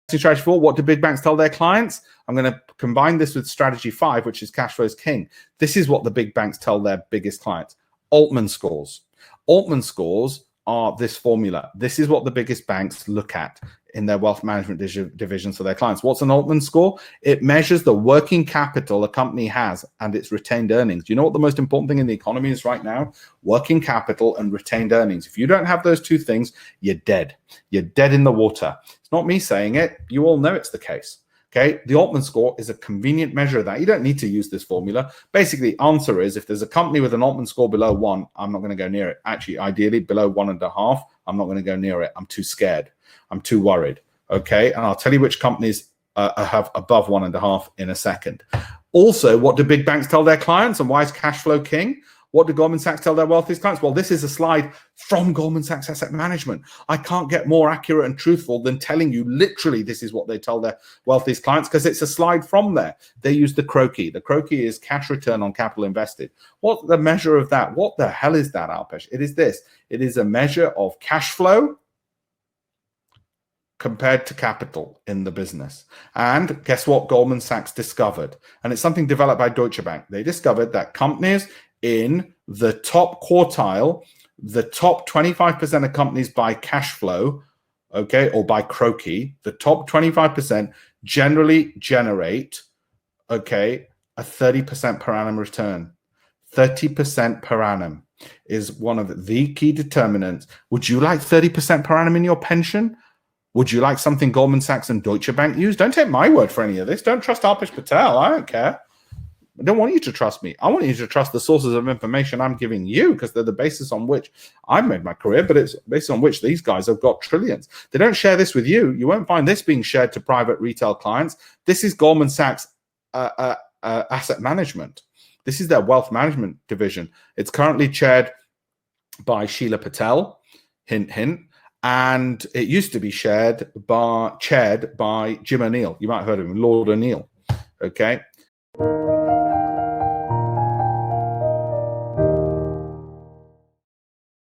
strategy 4, what do big banks tell their clients? I'm going to combine this with strategy 5, which is cash flow is king. This is what the big banks tell their biggest clients. Altman scores. Altman scores are this formula. This is what the biggest banks look at in their wealth management divisions for their clients. What's an Altman score? It measures the working capital a company has and its retained earnings. Do you know what the most important thing in the economy is right now? Working capital and retained earnings. If you don't have those two things, you're dead. You're dead in the water. It's not me saying it. You all know it's the case. Okay, the Altman score is a convenient measure of that. You don't need to use this formula. Basically, the answer is if there's a company with an Altman score below 1, I'm not going to go near it. Actually, ideally, below 1.5, I'm not going to go near it. I'm too scared. I'm too worried. Okay, and I'll tell you which companies have above 1.5 in a second. Also, what do big banks tell their clients and why is cash flow king? What do Goldman Sachs tell their wealthiest clients? Well, this is a slide from Goldman Sachs Asset Management. I can't get more accurate and truthful than telling you literally this is what they tell their wealthiest clients because it's a slide from there. They use the CROCI. The CROCI is cash return on capital invested. What's the measure of that? What the hell is that, Alpesh? It is this. It is a measure of cash flow compared to capital in the business. And guess what Goldman Sachs discovered? And it's something developed by Deutsche Bank. They discovered that companies in the top quartile, the top 25% of companies by cash flow, okay, or by CROCI, the top 25% generally generate, okay, a 30% per annum return. 30% per annum is one of the key determinants. Would you like 30% per annum in your pension? Would you like something Goldman Sachs and Deutsche Bank use? Don't take my word for any of this. Don't trust Alpesh I don't care. I don't want you to trust me. I want you to trust the sources of information I'm giving you because they're the basis on which I've made my career, but it's based on which these guys have got trillions. They don't share this with you. You won't find this being shared to private retail clients. This is Goldman Sachs Asset Management. This is their wealth management division. It's currently chaired by Sheila Patel, hint, hint, and it used to be chaired by Jim O'Neill. You might have heard of him, Lord O'Neill. Okay.